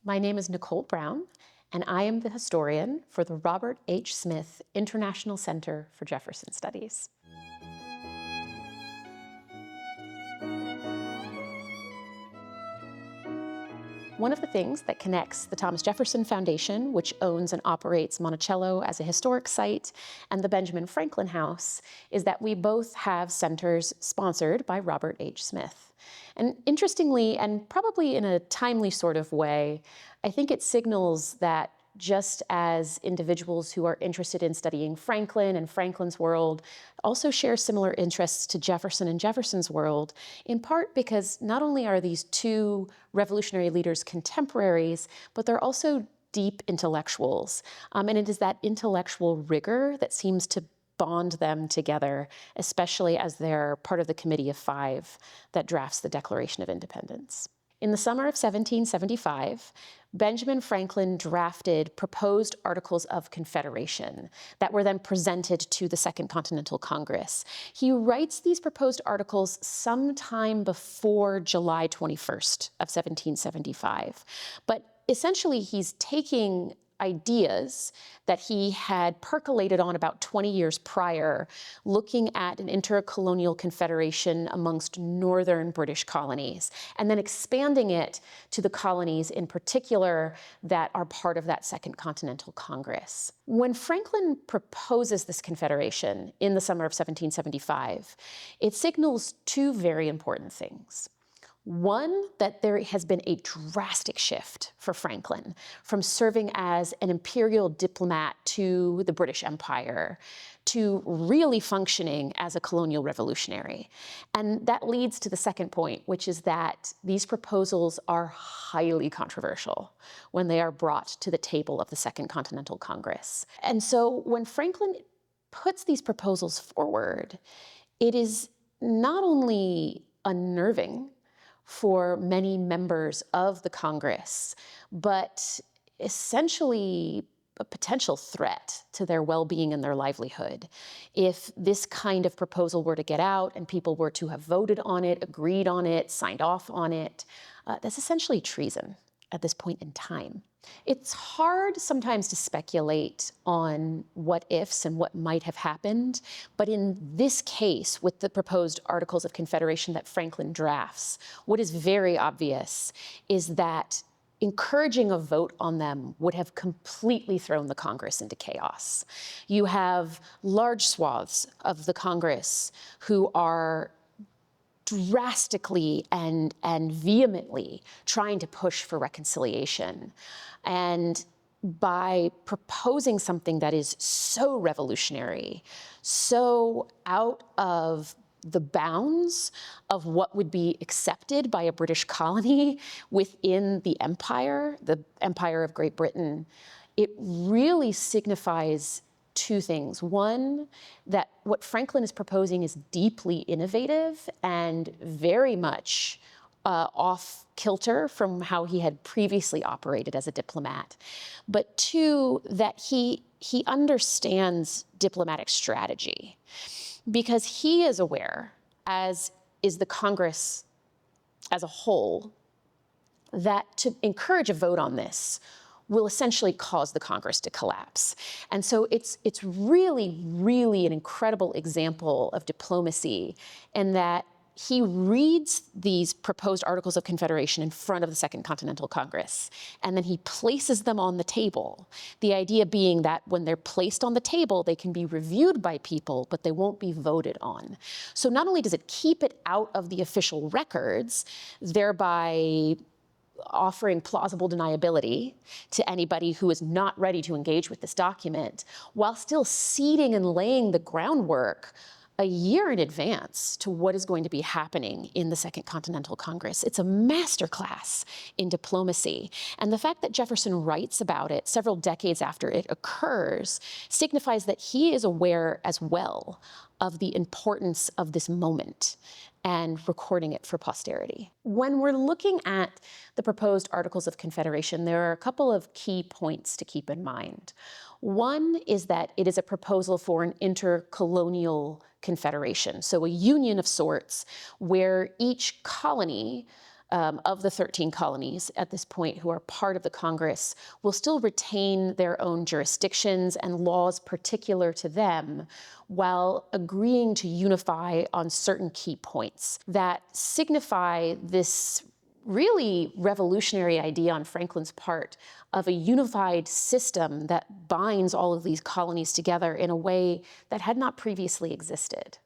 My name is Nicole Brown, and I am the historian for the Robert H. Smith International Center for Jefferson Studies. One of the things that connects the Thomas Jefferson Foundation, which owns and operates Monticello as a historic site, and the Benjamin Franklin House, is that we both have centers sponsored by Robert H. Smith. And interestingly, and probably in a timely sort of way, I think it signals that just as individuals who are interested in studying Franklin and Franklin's world also share similar interests to Jefferson and Jefferson's world, in part because not only are these two revolutionary leaders contemporaries, but they're also deep intellectuals. And it is that intellectual rigor that seems to bond them together, especially as they're part of the Committee of Five that drafts the Declaration of Independence. In the summer of 1775, Benjamin Franklin drafted proposed Articles of Confederation that were then presented to the Second Continental Congress. He writes these proposed articles sometime before July 21st of 1775. But essentially, he's taking ideas that he had percolated on about 20 years prior, looking at an intercolonial confederation amongst northern British colonies, and then expanding it to the colonies in particular that are part of that Second Continental Congress. When Franklin proposes this confederation in the summer of 1775, it signals two very important things. One, that there has been a drastic shift for Franklin from serving as an imperial diplomat to the British Empire to really functioning as a colonial revolutionary. And that leads to the second point, which is that these proposals are highly controversial when they are brought to the table of the Second Continental Congress. And so when Franklin puts these proposals forward, it is not only unnerving for many members of the Congress, but essentially a potential threat to their well-being and their livelihood. If this kind of proposal were to get out and people were to have voted on it, agreed on it, signed off on it, that's essentially treason at this point in time. It's hard sometimes to speculate on what ifs and what might have happened, but in this case, with the proposed Articles of Confederation that Franklin drafts, what is very obvious is that encouraging a vote on them would have completely thrown the Congress into chaos. You have large swaths of the Congress who are drastically and vehemently trying to push for reconciliation. And by proposing something that is so revolutionary, so out of the bounds of what would be accepted by a British colony within the Empire of Great Britain, it really signifies two things. One, that what Franklin is proposing is deeply innovative and very much off kilter from how he had previously operated as a diplomat. But two, that he understands diplomatic strategy because he is aware, as is the Congress as a whole, that to encourage a vote on this will essentially cause the Congress to collapse. And so it's really, really an incredible example of diplomacy in that he reads these proposed Articles of Confederation in front of the Second Continental Congress, and then he places them on the table. The idea being that when they're placed on the table, they can be reviewed by people, but they won't be voted on. So not only does it keep it out of the official records, thereby offering plausible deniability to anybody who is not ready to engage with this document, while still seeding and laying the groundwork a year in advance to what is going to be happening in the Second Continental Congress. It's a masterclass in diplomacy. And the fact that Jefferson writes about it several decades after it occurs signifies that he is aware as well of the importance of this moment and recording it for posterity. When we're looking at the proposed Articles of Confederation, there are a couple of key points to keep in mind. One is that it is a proposal for an intercolonial confederation, so a union of sorts where each colony of the 13 colonies at this point who are part of the Congress will still retain their own jurisdictions and laws particular to them, while agreeing to unify on certain key points that signify this really revolutionary idea on Franklin's part of a unified system that binds all of these colonies together in a way that had not previously existed.